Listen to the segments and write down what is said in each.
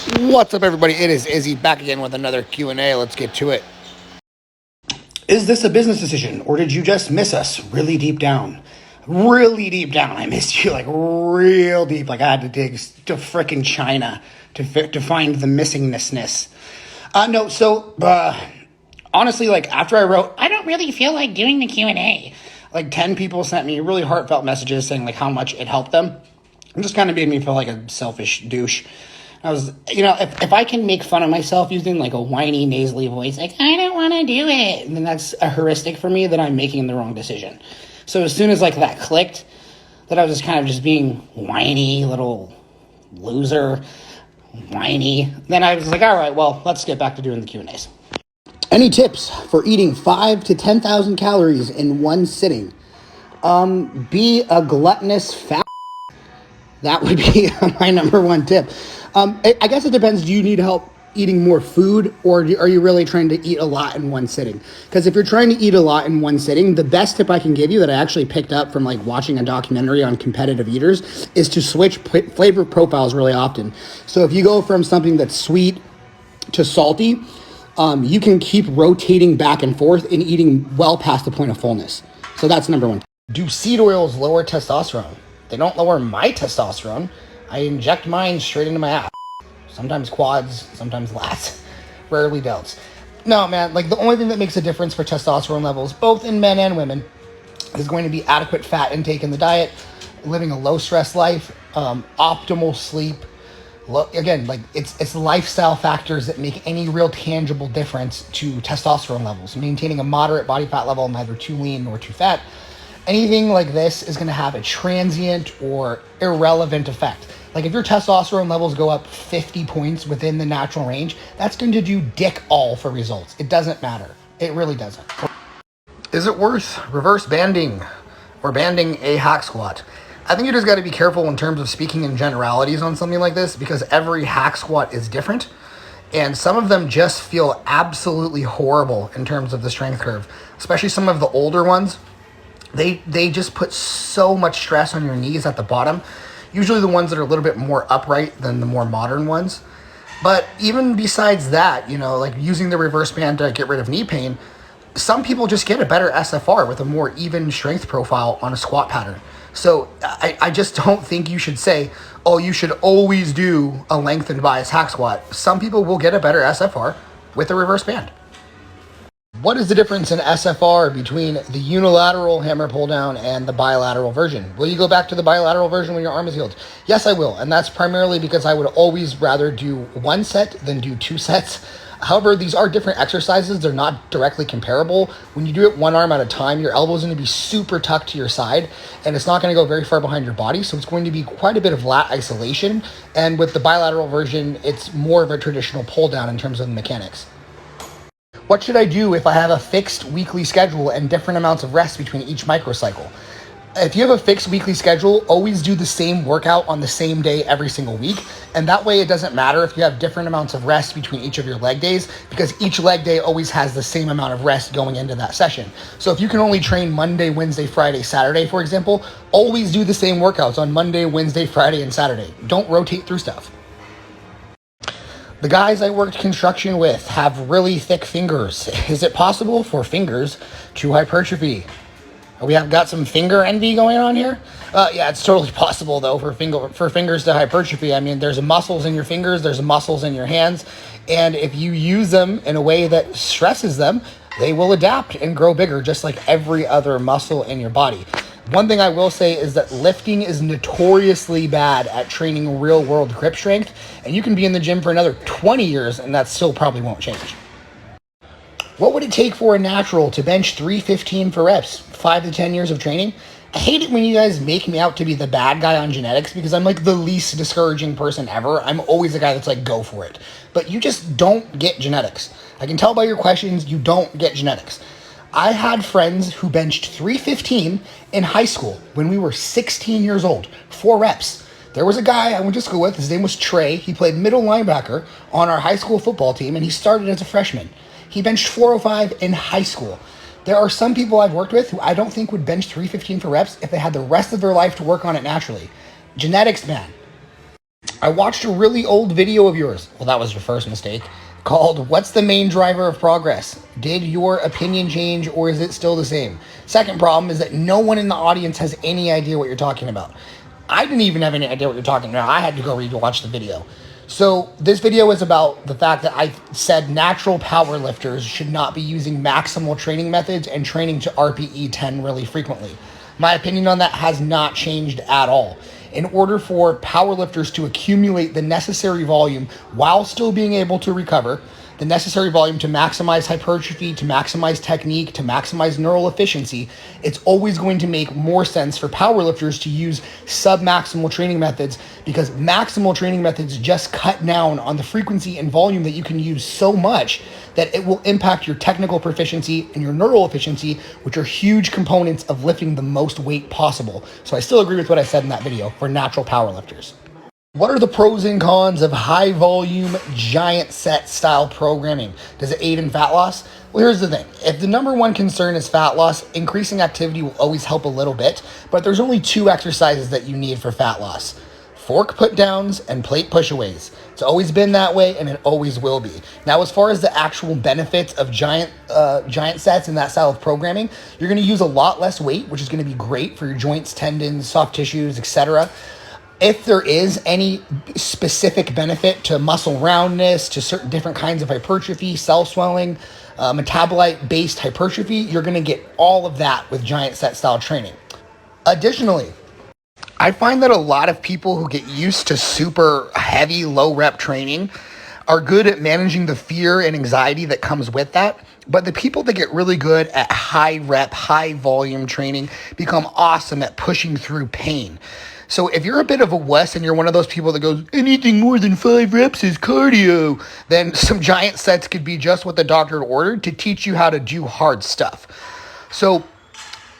What's up, everybody? It is Izzy back again with another Q&A. Let's get to it. Is this a business decision, or did you just miss us really deep down? Really deep down. I missed you like real deep. Like I had to dig to frickin' China to find the missingnessness. No, so honestly, like after I wrote, I don't really feel like doing the Q&A. Like 10 people sent me really heartfelt messages saying like how much it helped them. It just kind of made me feel like a selfish douche. I was, if I can make fun of myself using like a whiny, nasally voice, like, I don't want to do it, and then that's a heuristic for me that I'm making the wrong decision. So as soon as like that clicked, that I was just kind of just being whiny, little loser, whiny, then I was like, all right, well, let's get back to doing the Q&As. Any tips for eating 5 to 10,000 calories in one sitting? Be a gluttonous fat. That would be my number one tip. I guess it depends. Do you need help eating more food, or are you really trying to eat a lot in one sitting? Because if you're trying to eat a lot in one sitting, the best tip I can give you that I actually picked up from like watching a documentary on competitive eaters is to switch flavor profiles really often. So if you go from something that's sweet to salty, you can keep rotating back and forth and eating well past the point of fullness. So that's number one. Do seed oils lower testosterone? They don't lower my testosterone. I inject mine straight into my ass. Sometimes quads, sometimes lats, rarely delts. No, man, like the only thing that makes a difference for testosterone levels, both in men and women, is going to be adequate fat intake in the diet, living a low stress life, optimal sleep. Again, like it's lifestyle factors that make any real tangible difference to testosterone levels. Maintaining a moderate body fat level, neither too lean nor too fat. Anything like this is going to have a transient or irrelevant effect. Like if your testosterone levels go up 50 points within the natural range, that's going to do dick all for results. It doesn't matter. It really doesn't. Is it worth reverse banding or banding a hack squat? I think you just got to be careful in terms of speaking in generalities on something like this, because every hack squat is different. And some of them just feel absolutely horrible in terms of the strength curve, especially some of the older ones. They just put so much stress on your knees at the bottom. Usually the ones that are a little bit more upright than the more modern ones. But even besides that, like using the reverse band to get rid of knee pain, some people just get a better SFR with a more even strength profile on a squat pattern. So I just don't think you should say, oh, you should always do a lengthened bias hack squat. Some people will get a better SFR with a reverse band. What is the difference in SFR between the unilateral hammer pull down and the bilateral version? Will you go back to the bilateral version when your arm is healed? Yes, I will. And that's primarily because I would always rather do one set than do two sets. However, these are different exercises. They're not directly comparable. When you do it one arm at a time, your elbow is going to be super tucked to your side, and it's not going to go very far behind your body. So it's going to be quite a bit of lat isolation. And with the bilateral version, it's more of a traditional pull down in terms of the mechanics. What should I do if I have a fixed weekly schedule and different amounts of rest between each microcycle? If you have a fixed weekly schedule, always do the same workout on the same day every single week. And that way it doesn't matter if you have different amounts of rest between each of your leg days, because each leg day always has the same amount of rest going into that session. So if you can only train Monday, Wednesday, Friday, Saturday, for example, always do the same workouts on Monday, Wednesday, Friday, and Saturday. Don't rotate through stuff. The guys I worked construction with have really thick fingers. Is it possible for fingers to hypertrophy? We have got some finger envy going on here. Yeah, it's totally possible though for fingers to hypertrophy. I mean, there's muscles in your fingers, there's muscles in your hands, and if you use them in a way that stresses them, they will adapt and grow bigger, just like every other muscle in your body. One thing I will say is that lifting is notoriously bad at training real-world grip strength, and you can be in the gym for another 20 years and that still probably won't change. What would it take for a natural to bench 315 for reps? 5 to 10 years of training? I hate it when you guys make me out to be the bad guy on genetics, because I'm like the least discouraging person ever. I'm always the guy that's like, go for it. But you just don't get genetics. I can tell by your questions, you don't get genetics. I had friends who benched 315 in high school when we were 16 years old, 4 reps. There was a guy I went to school with, his name was Trey. He played middle linebacker on our high school football team, and he started as a freshman. He benched 405 in high school. There are some people I've worked with who I don't think would bench 315 for reps if they had the rest of their life to work on it naturally. Genetics, man. I watched a really old video of yours. Well, that was your first mistake. Called What's the Main Driver of Progress? Did your opinion change or is it still the same? Second problem is that no one in the audience has any idea what you're talking about. I didn't even have any idea what you're talking about. I had to go watch the video. So this video is about the fact that I said natural power lifters should not be using maximal training methods and training to RPE 10 really frequently. My opinion on that has not changed at all. In order for powerlifters to accumulate the necessary volume while still being able to recover, the necessary volume to maximize hypertrophy, to maximize technique, to maximize neural efficiency, it's always going to make more sense for powerlifters to use sub-maximal training methods, because maximal training methods just cut down on the frequency and volume that you can use so much that it will impact your technical proficiency and your neural efficiency, which are huge components of lifting the most weight possible. So I still agree with what I said in that video for natural powerlifters. What are the pros and cons of high volume, giant set style programming? Does it aid in fat loss? Well, here's the thing. If the number one concern is fat loss, increasing activity will always help a little bit, but there's only two exercises that you need for fat loss: fork put downs and plate pushaways. It's always been that way and it always will be. Now, as far as the actual benefits of giant sets and that style of programming, you're gonna use a lot less weight, which is gonna be great for your joints, tendons, soft tissues, etc. If there is any specific benefit to muscle roundness, to certain different kinds of hypertrophy, cell swelling, metabolite-based hypertrophy, you're going to get all of that with giant set style training. Additionally, I find that a lot of people who get used to super heavy, low rep training are good at managing the fear and anxiety that comes with that. But the people that get really good at high rep, high volume training become awesome at pushing through pain. So if you're a bit of a wuss and you're one of those people that goes, anything more than 5 reps is cardio, then some giant sets could be just what the doctor ordered to teach you how to do hard stuff. So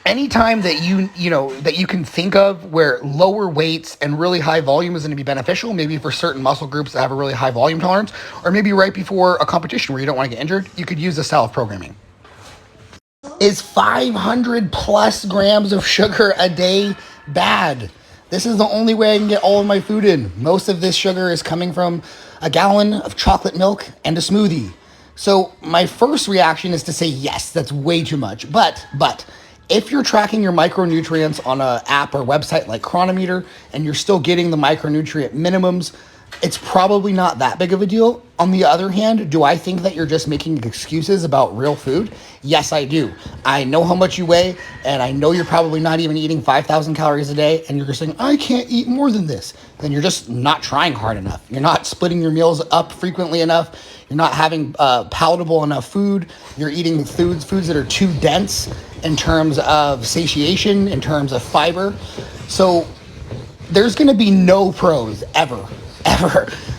anytime that you can think of where lower weights and really high volume is going to be beneficial, maybe for certain muscle groups that have a really high volume tolerance, or maybe right before a competition where you don't want to get injured, you could use this style of programming. Is 500 plus grams of sugar a day bad? This is the only way I can get all of my food in. Most of this sugar is coming from a gallon of chocolate milk and a smoothie. So my first reaction is to say, yes, that's way too much. But if you're tracking your micronutrients on an app or website like Chronometer and you're still getting the micronutrient minimums, it's probably not that big of a deal. On the other hand, do I think that you're just making excuses about real food? Yes, I do. I know how much you weigh, and I know you're probably not even eating 5,000 calories a day, and you're just saying, I can't eat more than this. Then you're just not trying hard enough. You're not splitting your meals up frequently enough. You're not having palatable enough food. You're eating foods that are too dense in terms of satiation, in terms of fiber. So there's going to be no pros ever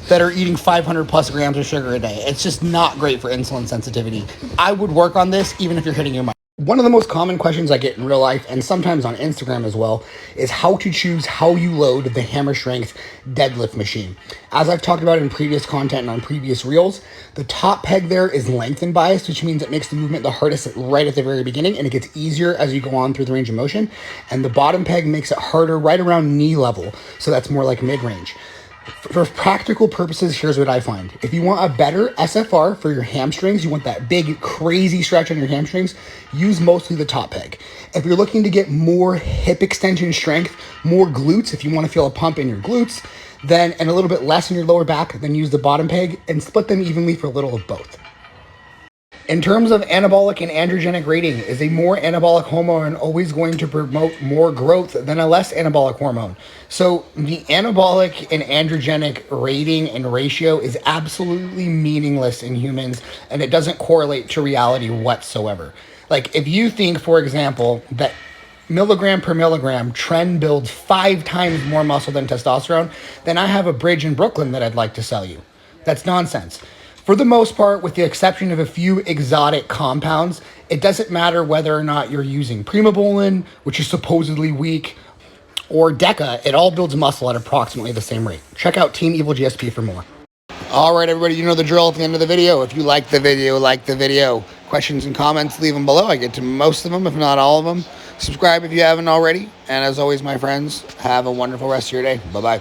that are eating 500 plus grams of sugar a day. It's just not great for insulin sensitivity. I would work on this even if you're hitting your mind. One of the most common questions I get in real life and sometimes on Instagram as well is how to choose how you load the hammer strength deadlift machine. As I've talked about in previous content and on previous reels, the top peg there is lengthen biased, which means it makes the movement the hardest right at the very beginning and it gets easier as you go on through the range of motion. And the bottom peg makes it harder right around knee level. So that's more like mid-range. For practical purposes, here's what I find. If you want a better SFR for your hamstrings, you want that big, crazy stretch on your hamstrings, use mostly the top peg. If you're looking to get more hip extension strength, more glutes, if you want to feel a pump in your glutes, then and a little bit less in your lower back, then use the bottom peg and split them evenly for a little of both. In terms of anabolic and androgenic rating, is a more anabolic hormone always going to promote more growth than a less anabolic hormone? So the anabolic and androgenic rating and ratio is absolutely meaningless in humans, and it doesn't correlate to reality whatsoever. Like if you think, for example, that milligram per milligram tren builds 5 times more muscle than testosterone, then I have a bridge in Brooklyn that I'd like to sell you. That's nonsense. For the most part, with the exception of a few exotic compounds, it doesn't matter whether or not you're using primobolan, which is supposedly weak, or DECA. It all builds muscle at approximately the same rate. Check out Team Evil GSP for more. All right, everybody, you know the drill at the end of the video. If you like the video. Questions and comments, leave them below. I get to most of them, if not all of them. Subscribe if you haven't already. And as always, my friends, have a wonderful rest of your day. Bye-bye.